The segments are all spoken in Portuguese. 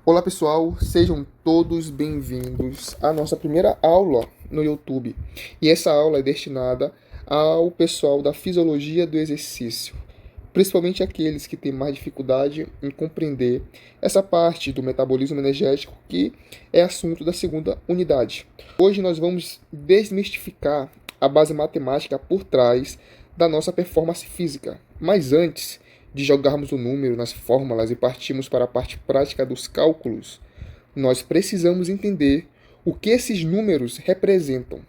Olá pessoal, sejam todos bem-vindos à nossa primeira aula no YouTube. E essa aula é destinada ao pessoal da fisiologia do exercício, principalmente aqueles que têm mais dificuldade em compreender essa parte do metabolismo energético que é assunto da segunda unidade. Hoje nós vamos desmistificar a base matemática por trás da nossa performance física. Mas antes de jogarmos o número nas fórmulas e partirmos para a parte prática dos cálculos, nós precisamos entender o que esses números representam.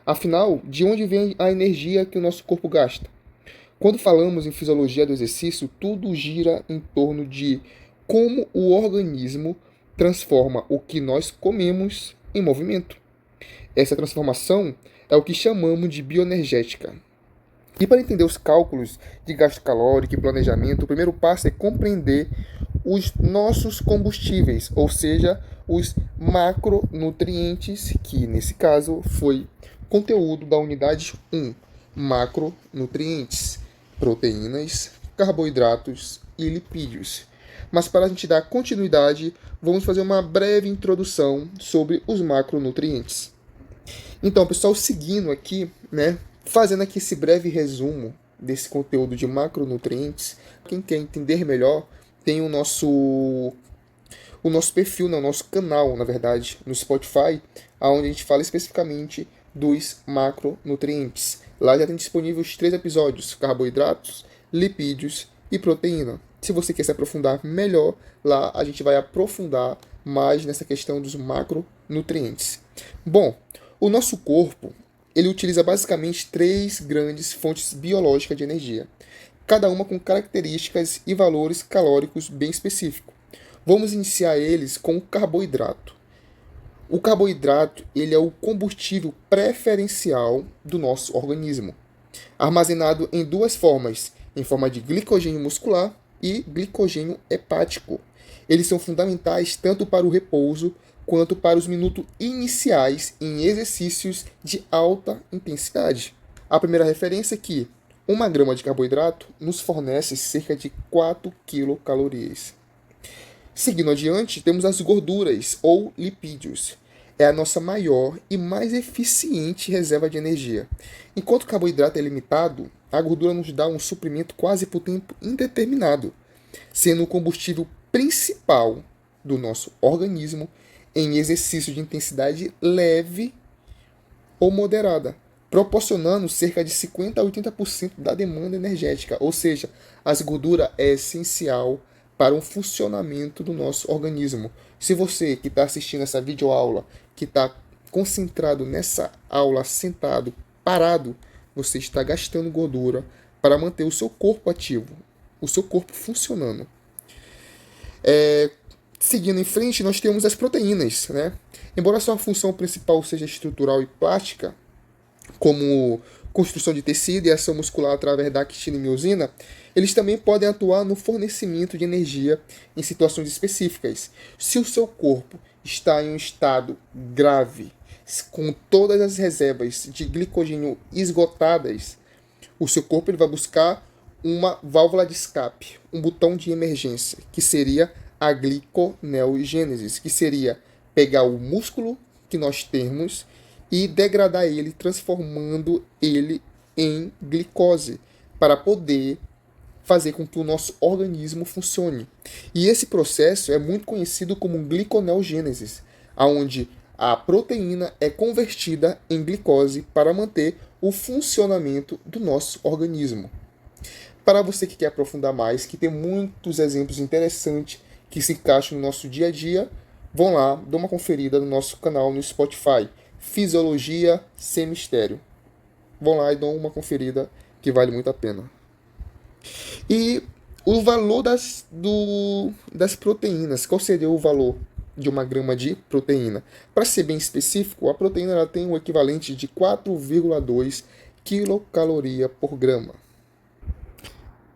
Afinal, de onde vem a energia que o nosso corpo gasta? Quando falamos em fisiologia do exercício, tudo gira em torno de como o organismo transforma o que nós comemos em movimento. Essa transformação é o que chamamos de bioenergética. E para entender os cálculos de gasto calórico e planejamento, o primeiro passo é compreender os nossos combustíveis, ou seja, os macronutrientes, que nesse caso foi conteúdo da unidade 1, macronutrientes, proteínas, carboidratos e lipídios. Mas para a gente dar continuidade, vamos fazer uma breve introdução sobre os macronutrientes. Então, pessoal, seguindo aqui, fazendo aqui esse breve resumo desse conteúdo de macronutrientes, quem quer entender melhor, tem o nosso perfil, o nosso canal, na verdade, no Spotify, onde a gente fala especificamente dos macronutrientes. Lá já tem disponível os 3 episódios: carboidratos, lipídios e proteína. Se você quer se aprofundar melhor, lá a gente vai aprofundar mais nessa questão dos macronutrientes. Bom, o nosso corpo, ele utiliza basicamente 3 grandes fontes biológicas de energia, cada uma com características e valores calóricos bem específicos. Vamos iniciar eles com o carboidrato. O carboidrato, ele é o combustível preferencial do nosso organismo, armazenado em 2 formas, em forma de glicogênio muscular e glicogênio hepático. Eles são fundamentais tanto para o repouso quanto para os minutos iniciais em exercícios de alta intensidade. A primeira referência é que 1 grama de carboidrato nos fornece cerca de 4 quilocalorias. Seguindo adiante, temos as gorduras ou lipídios. É a nossa maior e mais eficiente reserva de energia. Enquanto o carboidrato é limitado, a gordura nos dá um suprimento quase por tempo indeterminado, sendo o combustível principal do nosso organismo em exercício de intensidade leve ou moderada, proporcionando cerca de 50 a 80% da demanda energética, ou seja, a gordura é essencial para o funcionamento do nosso organismo. Se você que está assistindo essa videoaula, que está concentrado nessa aula, sentado, parado, você está gastando gordura para manter o seu corpo ativo, o seu corpo funcionando. Seguindo em frente, nós temos as proteínas, Embora sua função principal seja estrutural e plástica, como construção de tecido e ação muscular através da actina e miosina, eles também podem atuar no fornecimento de energia em situações específicas. Se o seu corpo está em um estado grave, com todas as reservas de glicogênio esgotadas, o seu corpo ele vai buscar uma válvula de escape, um botão de emergência, que seria a gliconeogênese, que seria pegar o músculo que nós temos e degradar ele, transformando ele em glicose, para poder fazer com que o nosso organismo funcione. E esse processo é muito conhecido como gliconeogênese, onde a proteína é convertida em glicose para manter o funcionamento do nosso organismo. Para você que quer aprofundar mais, que tem muitos exemplos interessantes que se encaixam no nosso dia a dia, vão lá, dê uma conferida no nosso canal no Spotify, Fisiologia Sem Mistério. Vão lá e dão uma conferida que vale muito a pena. E o valor das proteínas, qual seria o valor de 1 grama de proteína? Para ser bem específico, a proteína ela tem um equivalente de 4,2 quilocaloria por grama.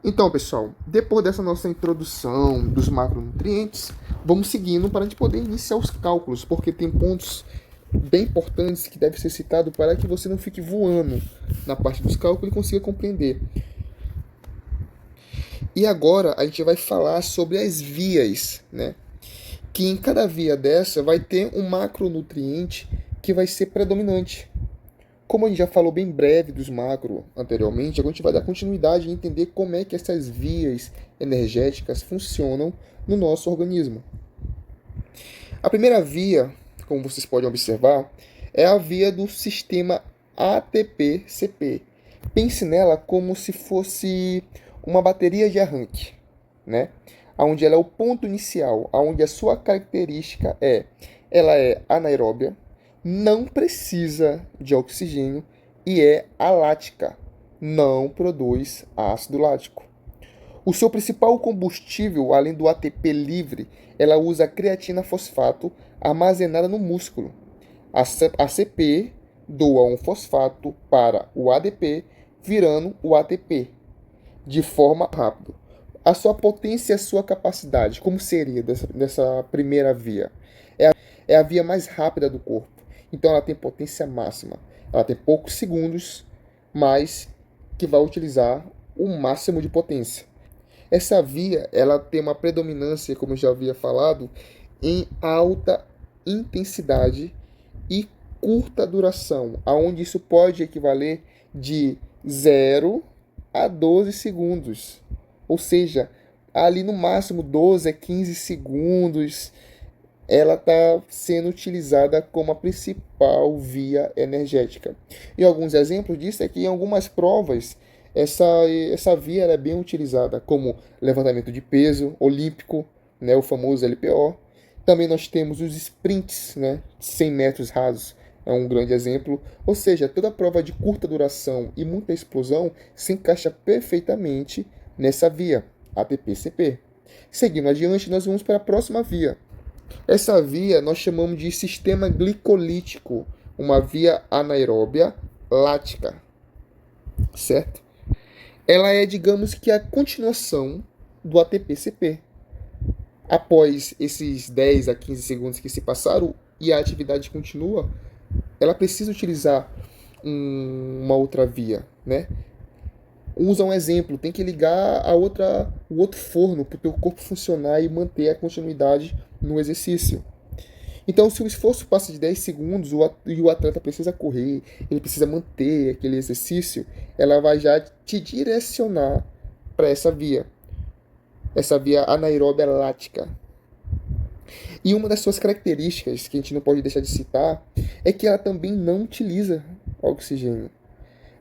Então, pessoal, depois dessa nossa introdução dos macronutrientes, vamos seguindo para a gente poder iniciar os cálculos, porque tem pontos bem importantes que devem ser citados para que você não fique voando na parte dos cálculos e consiga compreender. E agora a gente vai falar sobre as vias, que em cada via dessa vai ter um macronutriente que vai ser predominante. Como a gente já falou bem breve dos macro anteriormente, agora a gente vai dar continuidade e entender como é que essas vias energéticas funcionam no nosso organismo. A primeira via, como vocês podem observar, é a via do sistema ATP-CP. Pense nela como se fosse uma bateria de arranque, né? Onde ela é o ponto inicial, onde a sua característica ela é anaeróbia, não precisa de oxigênio e é alática, não produz ácido lático. O seu principal combustível, além do ATP livre, ela usa creatina fosfato armazenada no músculo. A CP doa um fosfato para o ADP, virando o ATP, de forma rápida. A sua potência e a sua capacidade, como seria dessa primeira via? É a via mais rápida do corpo. Então ela tem potência máxima. Ela tem poucos segundos, mas que vai utilizar o máximo de potência. Essa via ela tem uma predominância, como eu já havia falado, em alta intensidade e curta duração, aonde isso pode equivaler de 0 a 12 segundos. Ou seja, ali no máximo 12 a 15 segundos, ela está sendo utilizada como a principal via energética. E alguns exemplos disso é que em algumas provas essa via é bem utilizada, como levantamento de peso olímpico, né, o famoso LPO. Também nós temos os sprints, né, 100 metros rasos, é um grande exemplo. Ou seja, toda prova de curta duração e muita explosão se encaixa perfeitamente nessa via, ATP-CP. Seguindo adiante, nós vamos para a próxima via. Essa via nós chamamos de sistema glicolítico, uma via anaeróbia lática, certo? Ela é, digamos que, a continuação do ATP-CP. Após esses 10 a 15 segundos que se passaram e a atividade continua, ela precisa utilizar uma outra via, né? Usa um exemplo, tem que ligar o outro forno para o teu corpo funcionar e manter a continuidade no exercício. Então, se o esforço passa de 10 segundos e o atleta precisa correr, ele precisa manter aquele exercício, ela vai já te direcionar para essa via anaeróbia lática. E uma das suas características, que a gente não pode deixar de citar, é que ela também não utiliza oxigênio.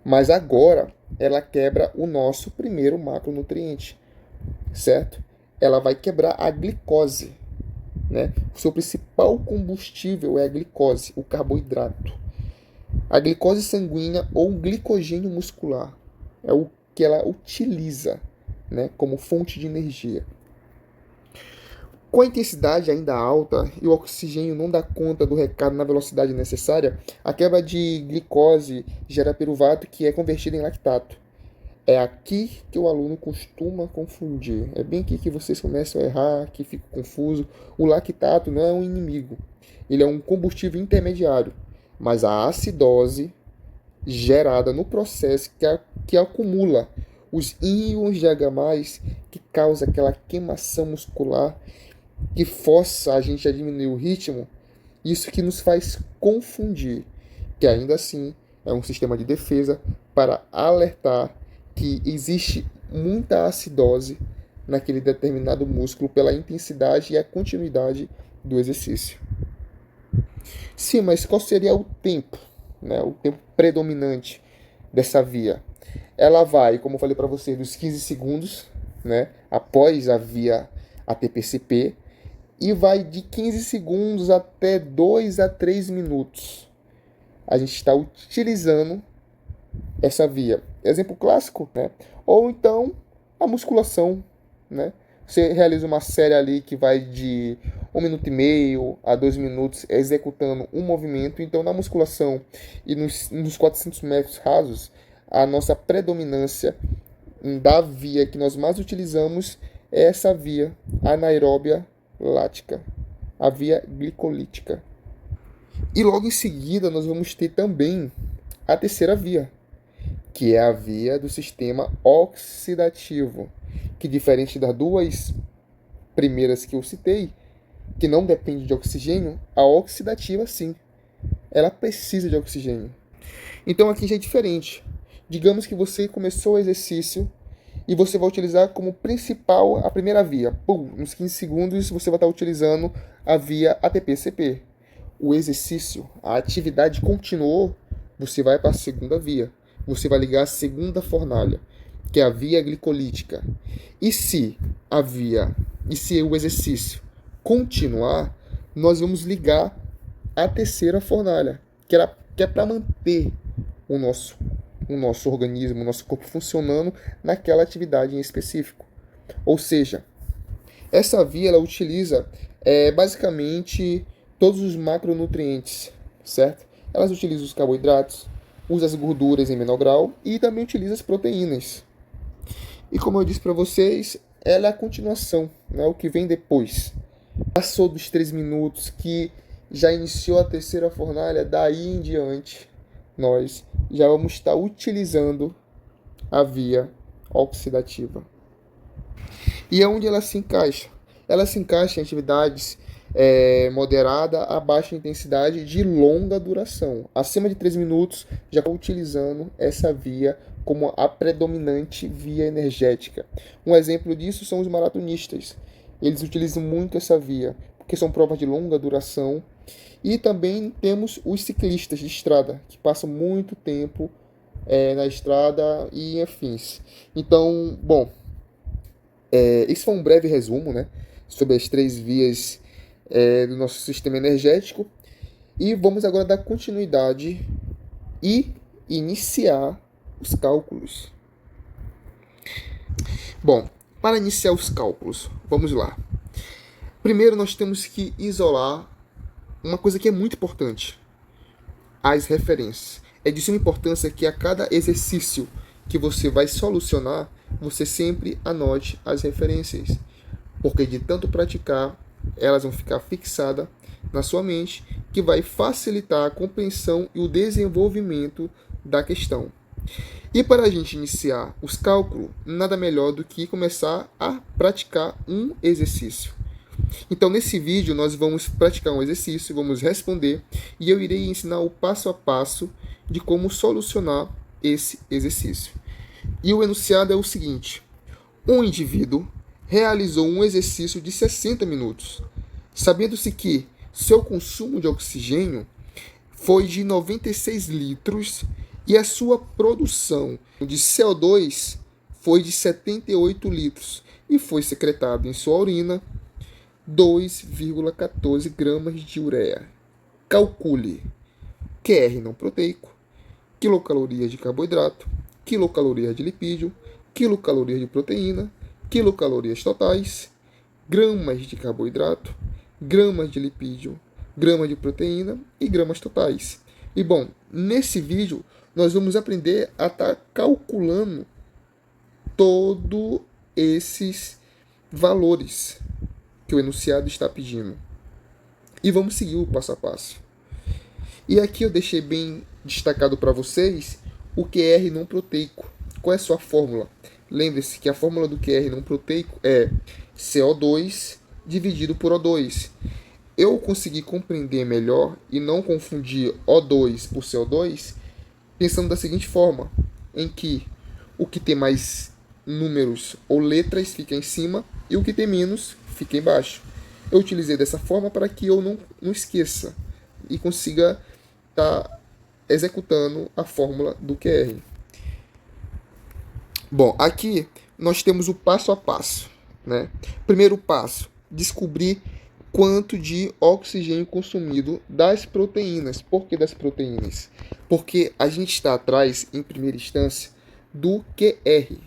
Mas agora ela quebra o nosso primeiro macronutriente, certo? Ela vai quebrar a glicose, né? O seu principal combustível é a glicose, o carboidrato. A glicose sanguínea ou glicogênio muscular é o que ela utiliza, né, como fonte de energia. Com a intensidade ainda alta e o oxigênio não dá conta do recado na velocidade necessária, a quebra de glicose gera piruvato, que é convertido em lactato. É aqui que o aluno costuma confundir. É bem aqui que vocês começam a errar, que fica confuso. O lactato não é um inimigo. Ele é um combustível intermediário. Mas a acidose gerada no processo que acumula os íons de H+, que causa aquela queimação muscular, que força a gente a diminuir o ritmo, isso que nos faz confundir, que ainda assim é um sistema de defesa para alertar que existe muita acidose naquele determinado músculo pela intensidade e a continuidade do exercício. Sim, mas qual seria o tempo, né? O tempo predominante dessa via? Ela vai, como eu falei para você, dos 15 segundos, né, após a via ATP-CP, e vai de 15 segundos até 2 a 3 minutos. A gente está utilizando essa via. Exemplo clássico, né? Ou então a musculação, né? Você realiza uma série ali que vai de 1 minuto e meio a 2 minutos executando um movimento. Então, na musculação e nos 400 metros rasos, a nossa predominância da via que nós mais utilizamos é essa via anaeróbia lática, a via glicolítica. E logo em seguida nós vamos ter também a terceira via, que é a via do sistema oxidativo, que diferente das duas primeiras que eu citei, que não depende de oxigênio, a oxidativa sim. Ela precisa de oxigênio. Então aqui já é diferente. Digamos que você começou o exercício e você vai utilizar como principal a primeira via. Pum, nos 15 segundos você vai estar utilizando a via ATP-CP. O exercício, a atividade continuou, você vai para a segunda via. Você vai ligar a segunda fornalha, que é a via glicolítica. E se o exercício continuar, nós vamos ligar a terceira fornalha, que é para manter o nosso organismo, o nosso corpo funcionando naquela atividade em específico. Ou seja, essa via ela utiliza basicamente todos os macronutrientes, certo? Elas utilizam os carboidratos, usa as gorduras em menor grau e também utiliza as proteínas. E como eu disse para vocês, ela é a continuação, né? O que vem depois. Passou dos 3 minutos que já iniciou a terceira fornalha, daí em diante nós já vamos estar utilizando a via oxidativa. E é onde ela se encaixa? Ela se encaixa em atividades moderada a baixa intensidade de longa duração. Acima de 3 minutos, já estou utilizando essa via como a predominante via energética. Um exemplo disso são os maratonistas. Eles utilizam muito essa via, porque são provas de longa duração. E também temos os ciclistas de estrada, que passam muito tempo na estrada e afins. Então, bom, esse foi um breve resumo, né, sobre as 3 vias do nosso sistema energético. E vamos agora dar continuidade e iniciar os cálculos. Bom, para iniciar os cálculos, vamos lá. Primeiro nós temos que isolar uma coisa que é muito importante: as referências. É de suma importância que a cada exercício que você vai solucionar, você sempre anote as referências, porque de tanto praticar, elas vão ficar fixadas na sua mente, que vai facilitar a compreensão e o desenvolvimento da questão. E para a gente iniciar os cálculos, nada melhor do que começar a praticar um exercício. Então, nesse vídeo, nós vamos praticar um exercício, vamos responder, e eu irei ensinar o passo a passo de como solucionar esse exercício. E o enunciado é o seguinte: um indivíduo realizou um exercício de 60 minutos, sabendo-se que seu consumo de oxigênio foi de 96 litros e a sua produção de CO2 foi de 78 litros e foi secretado em sua urina 2,14 gramas de ureia. Calcule QR não proteico, quilocalorias de carboidrato, quilocalorias de lipídio, quilocalorias de proteína, quilocalorias totais, gramas de carboidrato, gramas de lipídio, gramas de proteína e gramas totais. E bom, nesse vídeo nós vamos aprender a estar calculando todos esses valores que o enunciado está pedindo. E vamos seguir o passo a passo. E aqui eu deixei bem destacado para vocês o QR não proteico. Qual é a sua fórmula? Lembre-se que a fórmula do QR não proteico é CO2 dividido por O2. Eu consegui compreender melhor e não confundir O2 por CO2 pensando da seguinte forma, em que o que tem mais números ou letras fica em cima e o que tem menos fica embaixo. Eu utilizei dessa forma para que eu não esqueça e consiga estar executando a fórmula do QR. Bom, aqui nós temos o passo a passo, né? Primeiro passo, descobrir quanto de oxigênio consumido das proteínas. Por que das proteínas? Porque a gente está atrás, em primeira instância, do QR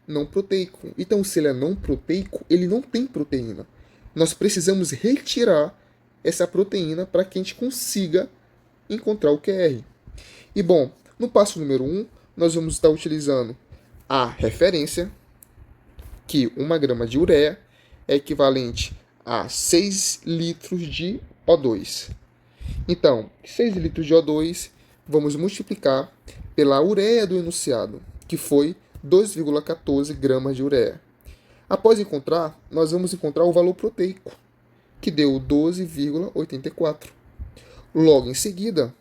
não proteico. Então, se ele é não proteico, ele não tem proteína. Nós precisamos retirar essa proteína para que a gente consiga encontrar o QR. E bom, no passo número 1, nós vamos estar utilizando a referência, que 1 grama de ureia é equivalente a 6 litros de O2. Então, 6 litros de O2 vamos multiplicar pela ureia do enunciado, que foi 2,14 gramas de ureia. Após encontrar, nós vamos encontrar o valor proteico, que deu 12,84. Logo em seguida,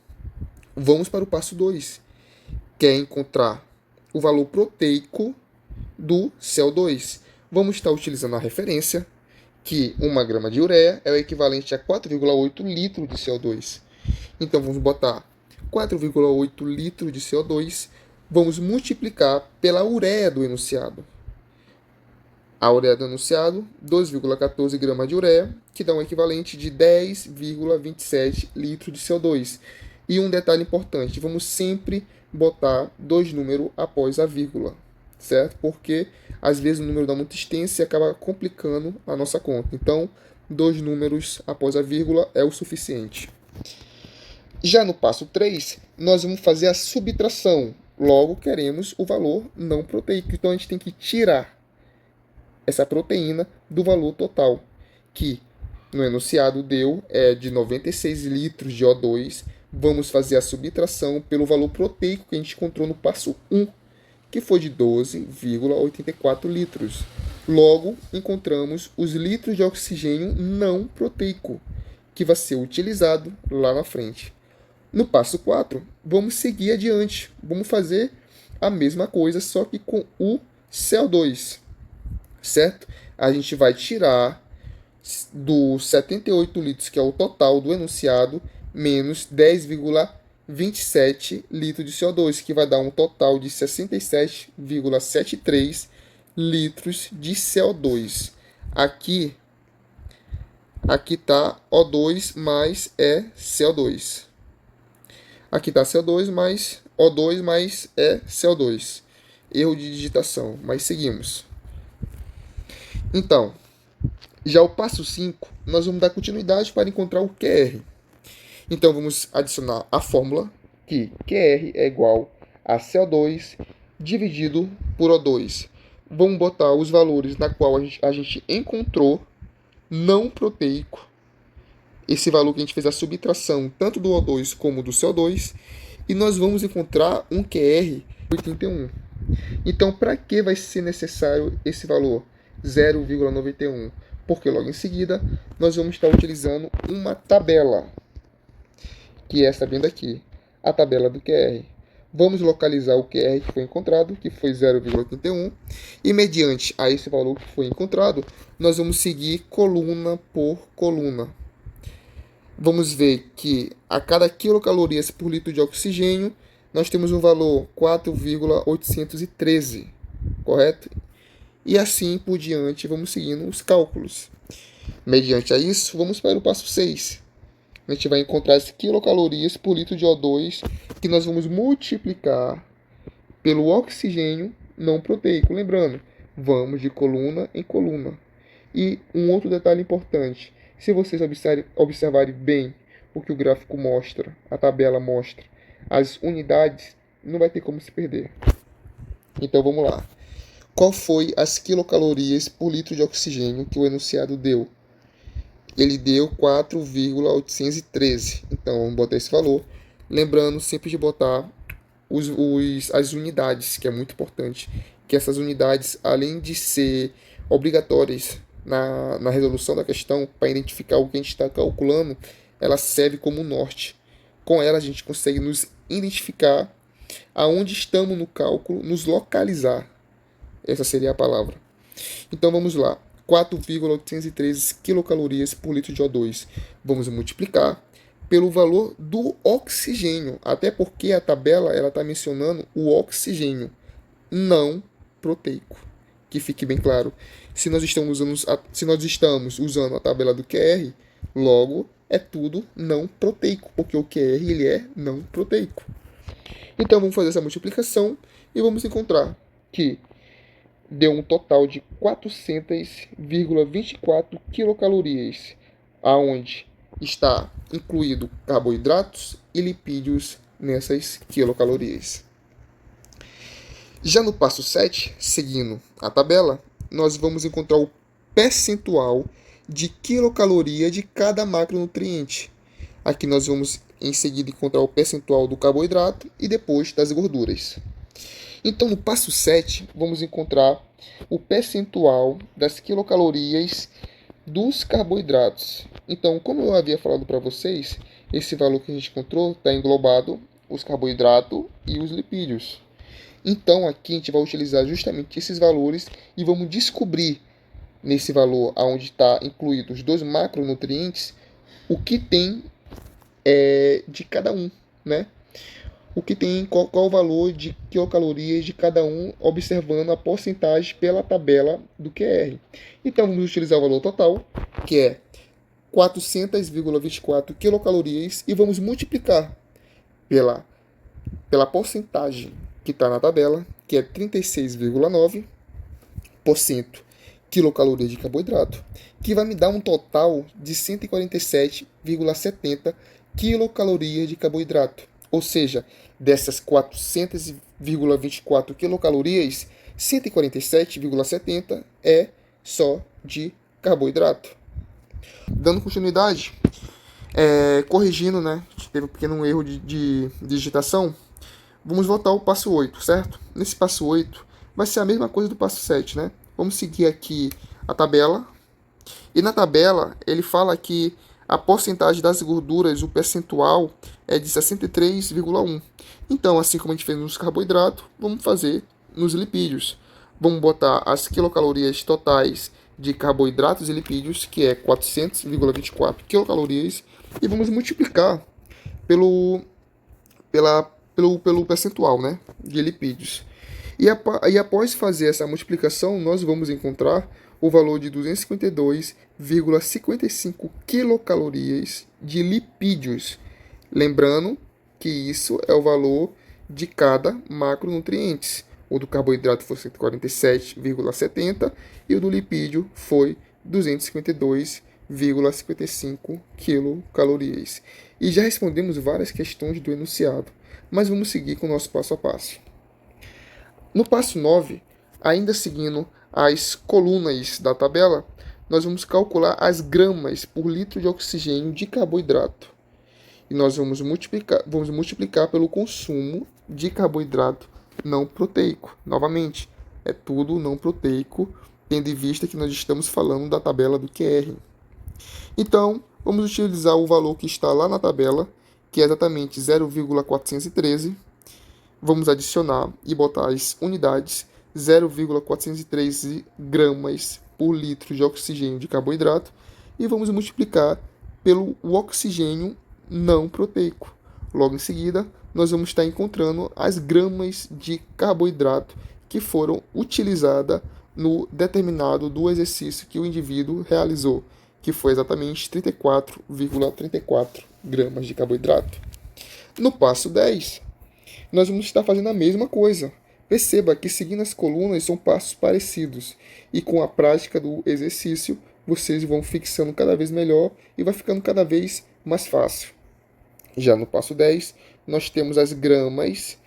vamos para o passo 2, que é encontrar o valor proteico do CO2. Vamos estar utilizando a referência que 1 grama de ureia é o equivalente a 4,8 litros de CO2. Então, vamos botar 4,8 litros de CO2, vamos multiplicar pela ureia do enunciado. A ureia do enunciado, 2,14 gramas de ureia, que dá um equivalente de 10,27 litros de CO2. E um detalhe importante, vamos sempre botar 2 números após a vírgula, certo? Porque às vezes o número dá muito extenso e acaba complicando a nossa conta. Então, 2 números após a vírgula é o suficiente. Já no passo 3, nós vamos fazer a subtração. Logo, queremos o valor não proteico. Então, a gente tem que tirar essa proteína do valor total, que no enunciado deu de 96 litros de O2. Vamos fazer a subtração pelo valor proteico que a gente encontrou no passo 1, que foi de 12,84 litros. Logo, encontramos os litros de oxigênio não proteico, que vai ser utilizado lá na frente. No passo 4, vamos seguir adiante. Vamos fazer a mesma coisa, só que com o CO2, certo? A gente vai tirar dos 78 litros, que é o total do enunciado, menos 10,27 litros de CO2, que vai dar um total de 67,73 litros de CO2. Aqui está O2 mais CO2. Aqui está CO2 mais O2 mais CO2. Erro de digitação, mas seguimos. Então, já o passo 5, nós vamos dar continuidade para encontrar o QR. Então, vamos adicionar a fórmula, que QR é igual a CO2 dividido por O2. Vamos botar os valores na qual a gente encontrou não proteico, esse valor que a gente fez a subtração tanto do O2 como do CO2, e nós vamos encontrar um QR 81. Então, para que vai ser necessário esse valor 0,91? Porque logo em seguida nós vamos estar utilizando uma tabela, que é essa vindo aqui, a tabela do QR. Vamos localizar o QR que foi encontrado, que foi 0,81, e mediante a esse valor que foi encontrado, nós vamos seguir coluna por coluna. Vamos ver que a cada quilocalorias por litro de oxigênio, nós temos um valor 4,813, correto? E assim por diante, vamos seguindo os cálculos. Mediante a isso, vamos para o passo 6. A gente vai encontrar as quilocalorias por litro de O2, que nós vamos multiplicar pelo oxigênio não proteico. Lembrando, vamos de coluna em coluna. E um outro detalhe importante, se vocês observarem bem o que o gráfico mostra, a tabela mostra, as unidades, não vai ter como se perder. Então vamos lá. Qual foi as quilocalorias por litro de oxigênio que o enunciado deu? Ele deu 4,813. Então vamos botar esse valor. Lembrando sempre de botar as unidades, que é muito importante. Que essas unidades, além de ser obrigatórias na resolução da questão, para identificar o que a gente está calculando, ela serve como norte. Com ela a gente consegue nos identificar aonde estamos no cálculo, nos localizar. Essa seria a palavra. Então vamos lá. 4,813 quilocalorias por litro de O2. Vamos multiplicar pelo valor do oxigênio. Até porque a tabela está mencionando o oxigênio, não proteico. Que fique bem claro. Se nós estamos usando a tabela do QR, logo é tudo não proteico, porque o QR ele é não proteico. Então vamos fazer essa multiplicação e vamos encontrar que deu um total de 400,24 quilocalorias, aonde está incluído carboidratos e lipídios nessas quilocalorias. Já no passo 7, seguindo a tabela, nós vamos encontrar o percentual de quilocaloria de cada macronutriente. Aqui nós vamos em seguida encontrar o percentual do carboidrato e depois das gorduras. Então, no passo 7, vamos encontrar o percentual das quilocalorias dos carboidratos. Então, como eu havia falado para vocês, esse valor que a gente encontrou está englobado os carboidratos e os lipídios. Então, aqui a gente vai utilizar justamente esses valores e vamos descobrir nesse valor onde está incluído os dois macronutrientes o que tem de cada um, né? O que tem, qual o valor de quilocalorias de cada um, observando a porcentagem pela tabela do QR. Então, vamos utilizar o valor total, que é 400,24 quilocalorias, e vamos multiplicar pela porcentagem que está na tabela, que é 36,9% quilocalorias de carboidrato, que vai me dar um total de 147,70 quilocalorias de carboidrato. Ou seja, dessas 400,24 quilocalorias, 147,70 é só de carboidrato. Dando continuidade, corrigindo, né? Teve um pequeno erro de digitação. Vamos voltar ao passo 8, certo? Nesse passo 8 vai ser a mesma coisa do passo 7, né? Vamos seguir aqui a tabela. E na tabela ele fala que a porcentagem das gorduras, o percentual, é de 63,1. Então, assim como a gente fez nos carboidratos, vamos fazer nos lipídios. Vamos botar as quilocalorias totais de carboidratos e lipídios, que é 400,24 quilocalorias, e vamos multiplicar pelo percentual, né, de lipídios. E após fazer essa multiplicação, nós vamos encontrar o valor de 252,55 quilocalorias de lipídios. Lembrando que isso é o valor de cada macronutriente. O do carboidrato foi 147,70 e o do lipídio foi 252,55 quilocalorias. E já respondemos várias questões do enunciado, mas vamos seguir com o nosso passo a passo. No passo 9, ainda seguindo as colunas da tabela, nós vamos calcular as gramas por litro de oxigênio de carboidrato. E nós vamos multiplicar pelo consumo de carboidrato não proteico. Novamente, é tudo não proteico, tendo em vista que nós estamos falando da tabela do QR. Então, vamos utilizar o valor que está lá na tabela, que é exatamente 0,413. Vamos adicionar e botar as unidades, 0,413 gramas por litro de oxigênio de carboidrato, e vamos multiplicar pelo oxigênio não proteico. Logo em seguida, nós vamos estar encontrando as gramas de carboidrato que foram utilizadas no determinado do exercício que o indivíduo realizou, que foi exatamente 34,34 gramas de carboidrato. No passo 10, nós vamos estar fazendo a mesma coisa. Perceba que seguindo as colunas são passos parecidos, e com a prática do exercício, vocês vão fixando cada vez melhor e vai ficando cada vez mais fácil. Já no passo 10, nós temos as gramas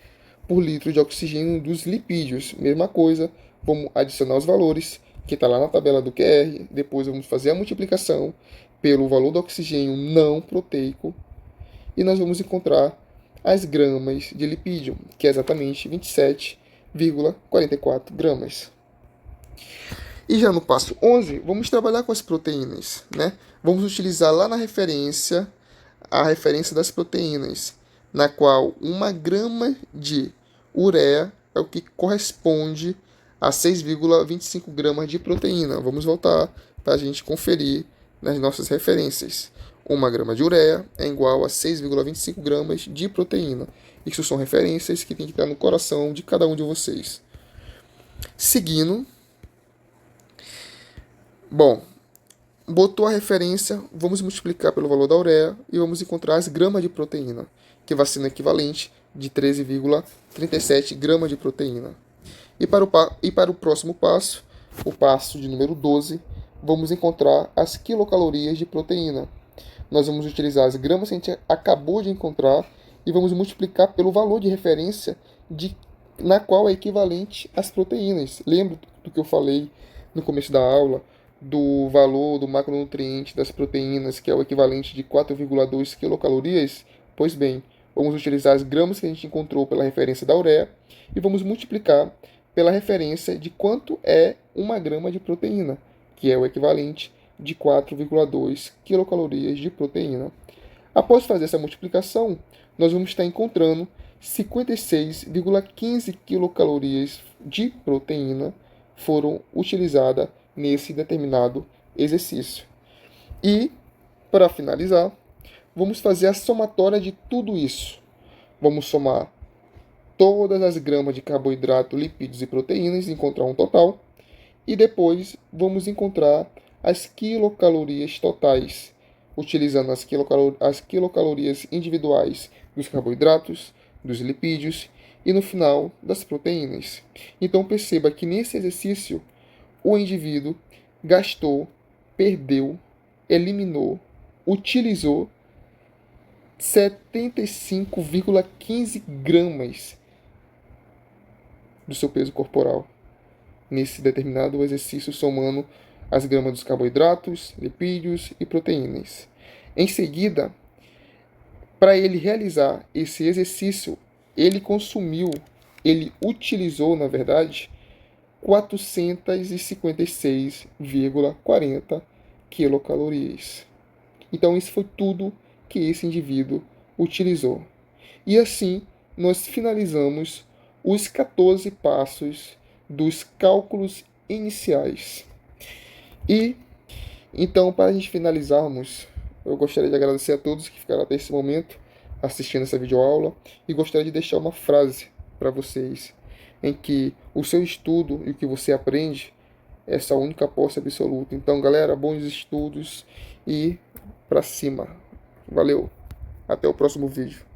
por litro de oxigênio dos lipídios. Mesma coisa, vamos adicionar os valores, que está lá na tabela do QR, depois vamos fazer a multiplicação pelo valor do oxigênio não proteico, e nós vamos encontrar as gramas de lipídio, que é exatamente 27,44 gramas. E já no passo 11, vamos trabalhar com as proteínas, né? Vamos utilizar lá na referência, a referência das proteínas, na qual 1 grama de ureia é o que corresponde a 6,25 gramas de proteína. Vamos voltar para a gente conferir nas nossas referências. 1 grama de ureia é igual a 6,25 gramas de proteína. Isso são referências que tem que estar no coração de cada um de vocês. Seguindo, botou a referência, vamos multiplicar pelo valor da ureia e vamos encontrar as gramas de proteína, que vai sendo equivalente de 13,37 gramas de proteína. E para o próximo passo, o passo de número 12, vamos encontrar as quilocalorias de proteína. Nós vamos utilizar as gramas que a gente acabou de encontrar e vamos multiplicar pelo valor de referência na qual é equivalente às proteínas. Lembra do que eu falei no começo da aula, do valor do macronutriente das proteínas, que é o equivalente de 4,2 quilocalorias? Pois bem, Vamos utilizar as gramas que a gente encontrou pela referência da ureia e vamos multiplicar pela referência de quanto é 1 grama de proteína, que é o equivalente de 4,2 quilocalorias de proteína. Após fazer essa multiplicação, nós vamos estar encontrando 56,15 quilocalorias de proteína foram utilizadas nesse determinado exercício. E, para finalizar, vamos fazer a somatória de tudo isso. Vamos somar todas as gramas de carboidrato, lipídios e proteínas e encontrar um total. E depois vamos encontrar as quilocalorias totais, utilizando as quilocalorias individuais dos carboidratos, dos lipídios e no final das proteínas. Então perceba que nesse exercício o indivíduo gastou, perdeu, eliminou, utilizou 75,15 gramas do seu peso corporal nesse determinado exercício, somando as gramas dos carboidratos, lipídios e proteínas. Em seguida, para ele realizar esse exercício, ele utilizou, na verdade, 456,40 quilocalorias. Então, isso foi tudo que esse indivíduo utilizou. E assim, nós finalizamos os 14 passos dos cálculos iniciais. E, então, para a gente finalizarmos, eu gostaria de agradecer a todos que ficaram até esse momento assistindo essa videoaula e gostaria de deixar uma frase para vocês, em que o seu estudo e o que você aprende é essa única posse absoluta. Então, galera, bons estudos e para cima. Valeu. Até o próximo vídeo.